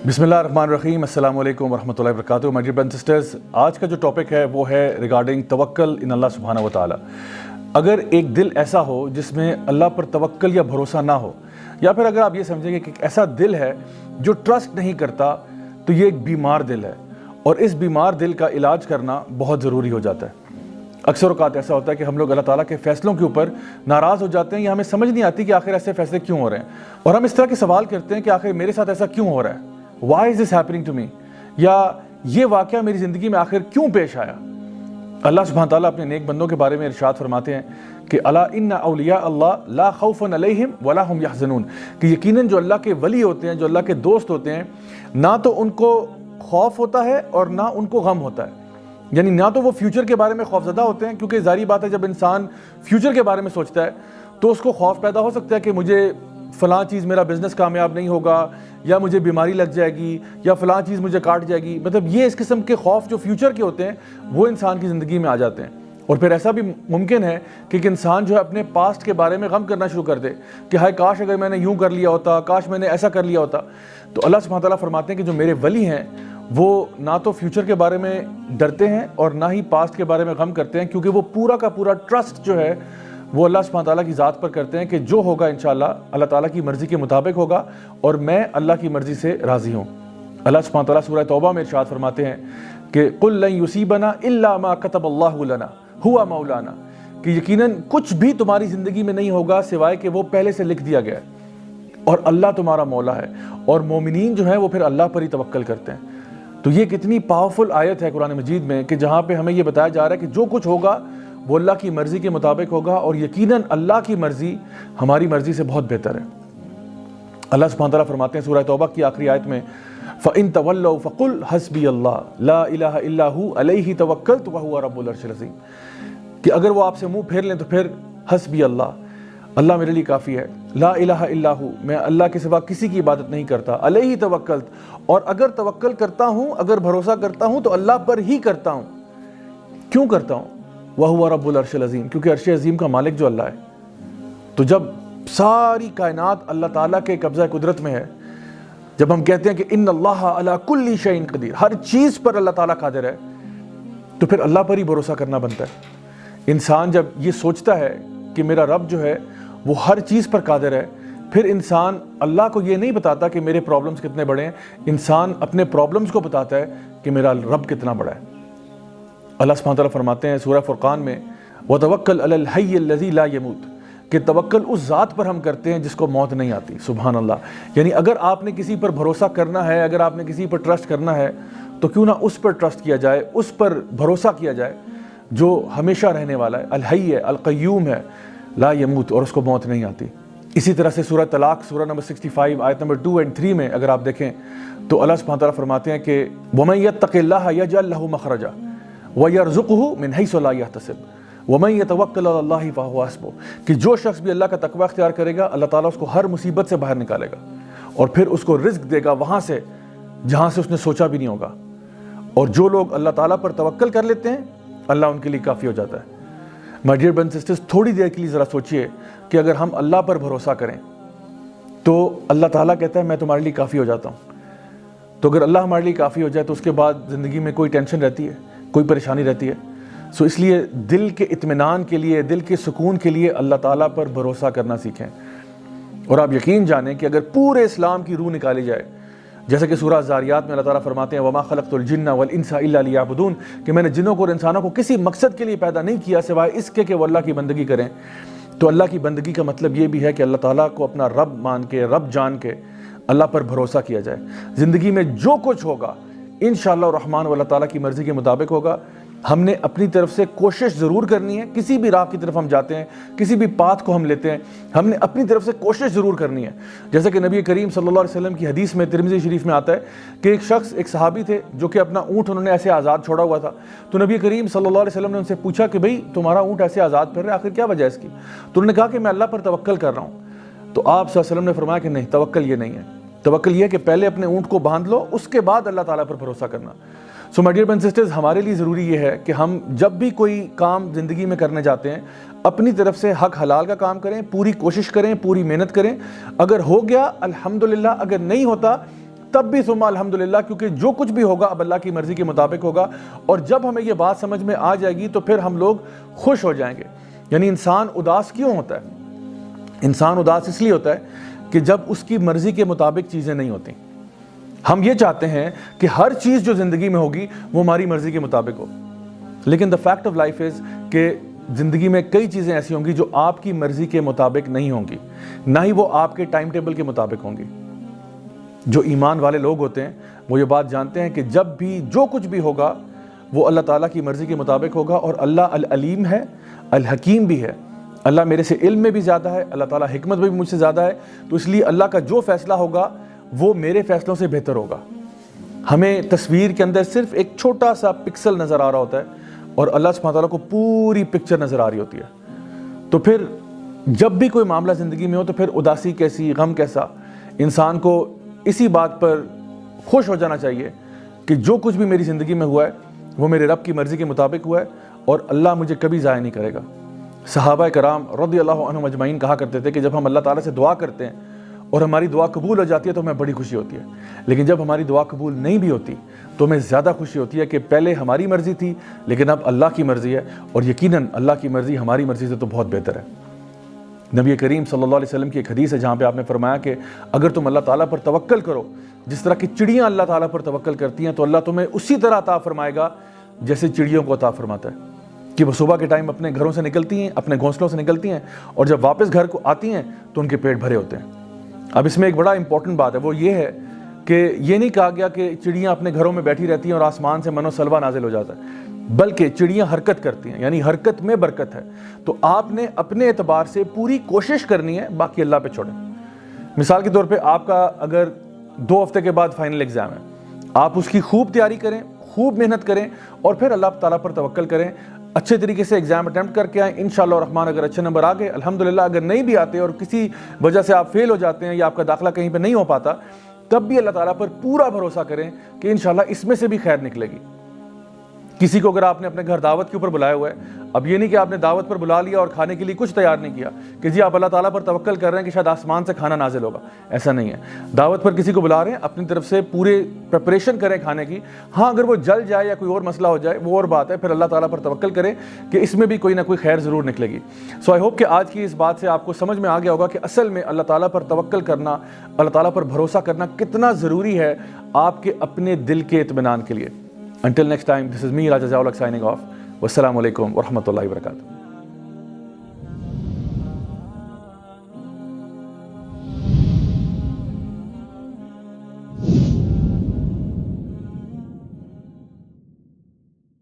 بسم اللہ الرحمن الرحیم، السلام علیکم ورحمۃ اللہ وبرکاتہ۔ مائی ڈیئر برادرز اینڈ سسٹرز، آج کا جو ٹاپک ہے وہ ہے ریگارڈنگ توکل ان اللہ سبحانہ و تعالیٰ۔ اگر ایک دل ایسا ہو جس میں اللہ پر توکل یا بھروسہ نہ ہو، یا پھر اگر آپ یہ سمجھیں گے کہ ایک ایسا دل ہے جو ٹرسٹ نہیں کرتا، تو یہ ایک بیمار دل ہے، اور اس بیمار دل کا علاج کرنا بہت ضروری ہو جاتا ہے۔ اکثر اوقات ایسا ہوتا ہے کہ ہم لوگ اللہ تعالیٰ کے فیصلوں کے اوپر ناراض ہو جاتے ہیں، یا ہمیں سمجھ نہیں آتی کہ آخر ایسے فیصلے کیوں ہو رہے ہیں، اور ہم اس طرح کے سوال کرتے ہیں کہ آخر میرے ساتھ ایسا کیوں ہو رہا ہے، why is this happening to me، یا یہ واقعہ میری زندگی میں آخر کیوں پیش آیا۔ اللہ سبحانہ تعالیٰ اپنے نیک بندوں کے بارے میں ارشاد فرماتے ہیں کہ الا ان اولیاء اللہ لا خوف علیہم ولا هم یحزنون، کہ یقیناً جو اللہ کے ولی ہوتے ہیں، جو اللہ کے دوست ہوتے ہیں، نہ تو ان کو خوف ہوتا ہے اور نہ ان کو غم ہوتا ہے، یعنی نہ تو وہ فیوچر کے بارے میں خوفزدہ ہوتے ہیں، کیونکہ ظاہری بات ہے جب انسان فیوچر کے بارے میں سوچتا ہے تو اس کو خوف پیدا ہو سکتا ہے کہ مجھے فلاں چیز، میرا بزنس کامیاب نہیں ہوگا، یا مجھے بیماری لگ جائے گی، یا فلاں چیز مجھے کاٹ جائے گی۔ مطلب یہ اس قسم کے خوف جو فیوچر کے ہوتے ہیں وہ انسان کی زندگی میں آ جاتے ہیں، اور پھر ایسا بھی ممکن ہے کہ ایک انسان جو ہے اپنے پاسٹ کے بارے میں غم کرنا شروع کر دے کہ ہائے کاش اگر میں نے یوں کر لیا ہوتا، کاش میں نے ایسا کر لیا ہوتا۔ تو اللہ سبحانہ تعالیٰ فرماتے ہیں کہ جو میرے ولی ہیں وہ نہ تو فیوچر کے بارے میں ڈرتے ہیں اور نہ ہی پاسٹ کے بارے میں غم کرتے ہیں، کیونکہ وہ پورا کا پورا ٹرسٹ جو ہے وہ اللہ سبحانہ تعالیٰ کی ذات پر کرتے ہیں کہ جو ہوگا انشاءاللہ اللہ تعالیٰ کی مرضی کے مطابق ہوگا، اور میں اللہ کی مرضی سے راضی ہوں۔ اللہ سبحانہ تعالیٰ سورہ توبہ میں ارشاد فرماتے ہیں کہ قُل لَن يُصِيبَنَا إِلَّا مَا كَتَبَ اللَّهُ لَنَا هُوَ مَوْلَانَا، کہ یقیناً کچھ بھی تمہاری زندگی میں نہیں ہوگا سوائے کہ وہ پہلے سے لکھ دیا گیا ہے، اور اللہ تمہارا مولا ہے، اور مومنین جو ہیں وہ پھر اللہ پر ہی توکل کرتے ہیں۔ تو یہ کتنی پاورفل آیت ہے قرآن مجید میں کہ جہاں پہ ہمیں یہ بتایا جا رہا ہے کہ جو کچھ ہوگا وہ اللہ کی مرضی کے مطابق ہوگا، اور یقیناً اللہ کی مرضی ہماری مرضی سے بہت بہتر ہے۔ اللہ سبحانہ تعالیٰ فرماتے ہیں سورہ توبہ کی آخری آیت میں فَإِن تَوَلَّوْا فَقُلْ حَسْبِيَ اللَّهُ لَا إِلَهَ إِلَّا هُوَ عَلَيْهِ تَوَكَّلْتُ وَهُوَ رَبُّ الْعَرْشِ الْعَظِيمِ، کہ اگر وہ آپ سے منہ پھیر لیں تو پھر حسبی اللہ، اللہ میرے لیے کافی ہے، لا الہ الا ہو، میں اللہ کے سوا کسی کی عبادت نہیں کرتا، علیہ توکلت، اور اگر توکل کرتا ہوں، اگر بھروسہ کرتا ہوں تو اللہ پر ہی کرتا ہوں۔ کیوں کرتا ہوں؟ وَهُوَ رَبُّ الْعَرْشِ الْعَظِيمِ، کیونکہ عرش عظیم کا مالک جو اللہ ہے۔ تو جب ساری کائنات اللہ تعالیٰ کے قبضہ قدرت میں ہے، جب ہم کہتے ہیں کہ ان اللہ علی کل شیء قدیر، ہر چیز پر اللہ تعالیٰ قادر ہے، تو پھر اللہ پر ہی بھروسہ کرنا بنتا ہے۔ انسان جب یہ سوچتا ہے کہ میرا رب جو ہے وہ ہر چیز پر قادر ہے، پھر انسان اللہ کو یہ نہیں بتاتا کہ میرے پرابلمز کتنے بڑے ہیں، انسان اپنے پرابلمز کو بتاتا ہے کہ میرا رب کتنا بڑا ہے۔ اللہ سبحانہ تعالیٰ فرماتے ہیں سورہ فرقان میں وَتَوَكَّلْ عَلَى الْحَيِّ الَّذِي لَا يَمُوتُ، کہ توکل اس ذات پر ہم کرتے ہیں جس کو موت نہیں آتی۔ سبحان اللہ، یعنی اگر آپ نے کسی پر بھروسہ کرنا ہے، اگر آپ نے کسی پر ٹرسٹ کرنا ہے، تو کیوں نہ اس پر ٹرسٹ کیا جائے، اس پر بھروسہ کیا جائے جو ہمیشہ رہنے والا ہے، الحی ہے، القیوم ہے، لا یموت، اور اس کو موت نہیں آتی۔ اسی طرح سے سورہ طلاق سورہ نمبر 65 آیت نمبر 2 اور 3 میں اگر آپ دیکھیں تو اللہ سبحانہ تعالیٰ فرماتے ہیں کہ وَمَن يَتَّقِ اللَّهَ يَجْعَل لَهُ مَخْرَجًا وَيَرْزُقْهُ مِنْ حَيْثُ لَا يَحْتَسِبُ وَمَن يَتَوَكَّلْ عَلَى اللَّهِ فَهُوَ حَسْبُهُ، کہ جو شخص بھی اللہ کا تقوی اختیار کرے گا اللہ تعالیٰ اس کو ہر مصیبت سے باہر نکالے گا، اور پھر اس کو رزق دے گا وہاں سے جہاں سے اس نے سوچا بھی نہیں ہوگا۔ اور جو لوگ اللہ تعالیٰ پر توکل کر لیتے ہیں اللہ ان کے لیے کافی ہو جاتا ہے۔ مائی ڈیئر برادرز اینڈ سسٹرز، تھوڑی دیر کے لیے ذرا سوچئے کہ اگر ہم اللہ پر بھروسہ کریں تو اللہ تعالیٰ کہتا ہے میں تمہارے لیے کافی ہو جاتا ہوں۔ تو اگر اللہ ہمارے لیے کافی ہو جائے تو اس کے بعد زندگی میں کوئی ٹینشن رہتی ہے، کوئی پریشانی رہتی ہے؟ سو اس لیے دل کے اطمینان کے لیے، دل کے سکون کے لیے اللہ تعالیٰ پر بھروسہ کرنا سیکھیں۔ اور آپ یقین جانیں کہ اگر پورے اسلام کی روح نکالی جائے، جیسا کہ سورہ زاریات میں اللہ تعالیٰ فرماتے ہیں وَمَا خَلَقْتُ الْجِنَّ وَالْإِنسَ إِلَّا لِيَعْبُدُونَ، کہ میں نے جنوں کو اور انسانوں کو کسی مقصد کے لیے پیدا نہیں کیا سوائے اس کے کہ وہ اللہ کی بندگی کریں۔ تو اللہ کی بندگی کا مطلب یہ بھی ہے کہ اللہ تعالیٰ کو اپنا رب مان کے، رب جان کے اللہ پر بھروسہ کیا جائے۔ زندگی میں جو کچھ ہوگا انشاءاللہ الرحمن وہ اللہ تعالیٰ کی مرضی کے مطابق ہوگا۔ ہم نے اپنی طرف سے کوشش ضرور کرنی ہے، کسی بھی راہ کی طرف ہم جاتے ہیں، کسی بھی پاتھ کو ہم لیتے ہیں، ہم نے اپنی طرف سے کوشش ضرور کرنی ہے۔ جیسا کہ نبی کریم صلی اللہ علیہ وسلم کی حدیث میں ترمذی شریف میں آتا ہے کہ ایک شخص، ایک صحابی تھے جو کہ اپنا اونٹ انہوں نے ایسے آزاد چھوڑا ہوا تھا، تو نبی کریم صلی اللہ علیہ وسلم نے ان سے پوچھا کہ بھئی تمہارا اونٹ ایسے آزاد پھر رہا ہے، آخر کیا وجہ ہے اس کی؟ تو انہوں نے کہا کہ میں اللہ پر توکل کر رہا ہوں۔ تو آپ صلی اللہ علیہ وسلم نے فرمایا کہ نہیں، توکل یہ نہیں ہے، توکل یہ ہے کہ پہلے اپنے اونٹ کو باندھ لو، اس کے بعد اللہ تعالیٰ پر بھروسہ کرنا۔ So my dear brothers and sisters, ہمارے لیے ضروری یہ ہے کہ ہم جب بھی کوئی کام زندگی میں کرنے جاتے ہیں اپنی طرف سے حق حلال کا کام کریں، پوری کوشش کریں، پوری محنت کریں۔ اگر ہو گیا الحمدللہ، اگر نہیں ہوتا تب بھی ثم الحمدللہ، کیونکہ جو کچھ بھی ہوگا اب اللہ کی مرضی کے مطابق ہوگا. اور جب ہمیں یہ بات سمجھ میں آ جائے گی تو پھر ہم لوگ خوش ہو جائیں گے. یعنی انسان اداس کیوں ہوتا ہے؟ انسان اداس اس لیے ہوتا ہے کہ جب اس کی مرضی کے مطابق چیزیں نہیں ہوتی. ہم یہ چاہتے ہیں کہ ہر چیز جو زندگی میں ہوگی وہ ہماری مرضی کے مطابق ہو، لیکن the fact of life is کہ زندگی میں کئی چیزیں ایسی ہوں گی جو آپ کی مرضی کے مطابق نہیں ہوں گی، نہ ہی وہ آپ کے ٹائم ٹیبل کے مطابق ہوں گی. جو ایمان والے لوگ ہوتے ہیں وہ یہ بات جانتے ہیں کہ جب بھی جو کچھ بھی ہوگا وہ اللہ تعالیٰ کی مرضی کے مطابق ہوگا. اور اللہ العلیم ہے، الحکیم بھی ہے. اللہ میرے سے علم میں بھی زیادہ ہے، اللہ تعالیٰ حکمت میں بھی مجھ سے زیادہ ہے. تو اس لیے اللہ کا جو فیصلہ ہوگا وہ میرے فیصلوں سے بہتر ہوگا. ہمیں تصویر کے اندر صرف ایک چھوٹا سا پکسل نظر آ رہا ہوتا ہے اور اللہ سبحانہ تعالیٰ کو پوری پکچر نظر آ رہی ہوتی ہے. تو پھر جب بھی کوئی معاملہ زندگی میں ہو تو پھر اداسی کیسی، غم کیسا، انسان کو اسی بات پر خوش ہو جانا چاہیے کہ جو کچھ بھی میری زندگی میں ہوا ہے وہ میرے رب کی مرضی کے مطابق ہوا ہے اور اللہ مجھے کبھی ضائع نہیں کرے گا. صحابہ کرام رضی اللہ عنہم اجمعین کہا کرتے تھے کہ جب ہم اللہ تعالیٰ سے دعا کرتے ہیں اور ہماری دعا قبول ہو جاتی ہے تو ہمیں بڑی خوشی ہوتی ہے، لیکن جب ہماری دعا قبول نہیں بھی ہوتی تو ہمیں زیادہ خوشی ہوتی ہے کہ پہلے ہماری مرضی تھی لیکن اب اللہ کی مرضی ہے، اور یقیناً اللہ کی مرضی ہماری مرضی سے تو بہت بہتر ہے. نبی کریم صلی اللہ علیہ وسلم کی ایک حدیث ہے جہاں پہ آپ نے فرمایا کہ اگر تم اللہ تعالیٰ پر توکل کرو جس طرح کی چڑیاں اللہ تعالیٰ پر توکل کرتی ہیں تو اللہ تمہیں اسی طرح عطا فرمائے گا جیسے چڑیوں کو عطا فرماتا ہے. کہ وہ صبح کے ٹائم اپنے گھروں سے نکلتی ہیں، اپنے گھونسلوں سے نکلتی ہیں، اور جب واپس گھر کو آتی ہیں تو ان کے پیٹ بھرے ہوتے ہیں. اب اس میں ایک بڑا امپورٹنٹ بات ہے، وہ یہ ہے کہ یہ نہیں کہا گیا کہ چڑیاں اپنے گھروں میں بیٹھی رہتی ہیں اور آسمان سے من و سلوہ نازل ہو جاتا ہے، بلکہ چڑیاں حرکت کرتی ہیں، یعنی حرکت میں برکت ہے. تو آپ نے اپنے اعتبار سے پوری کوشش کرنی ہے، باقی اللہ پہ چھوڑیں. مثال کے طور پہ آپ کا اگر 2 ہفتے کے بعد فائنل ایگزام ہے، آپ اس کی خوب تیاری کریں، خوب محنت کریں اور پھر اللہ تعالیٰ پر توکل کریں. اچھے طریقے سے ایگزام اٹیمپٹ کر کے آئیں، انشاءاللہ الرحمن اگر اچھے نمبر آ گئے الحمدللہ، اگر نہیں بھی آتے اور کسی وجہ سے آپ فیل ہو جاتے ہیں یا آپ کا داخلہ کہیں پہ نہیں ہو پاتا تب بھی اللہ تعالیٰ پر پورا بھروسہ کریں کہ انشاءاللہ اس میں سے بھی خیر نکلے گی. کسی کو اگر آپ نے اپنے گھر دعوت کے اوپر بلایا ہوا ہے، اب یہ نہیں کہ آپ نے دعوت پر بلا لیا اور کھانے کے لیے کچھ تیار نہیں کیا کہ جی آپ اللہ تعالیٰ پر توکل کر رہے ہیں کہ شاید آسمان سے کھانا نازل ہوگا. ایسا نہیں ہے. دعوت پر کسی کو بلا رہے ہیں، اپنی طرف سے پورے پریپریشن کریں کھانے کی. ہاں اگر وہ جل جائے یا کوئی اور مسئلہ ہو جائے وہ اور بات ہے، پھر اللہ تعالیٰ پر توکل کریں کہ اس میں بھی کوئی نہ کوئی خیر ضرور نکلے گی. سو آئی ہوپ کہ آج کی اس بات سے آپ کو سمجھ میں آ گیا ہوگا کہ اصل میں اللہ تعالیٰ پر توکل کرنا، اللہ تعالیٰ پر بھروسہ کرنا کتنا ضروری ہے آپ کے اپنے دل کے اطمینان کے لیے. Until next time, this is me, Raja Zawlak, signing off. Wassalamu alaikum wa rahmatullahi wa barakatuh.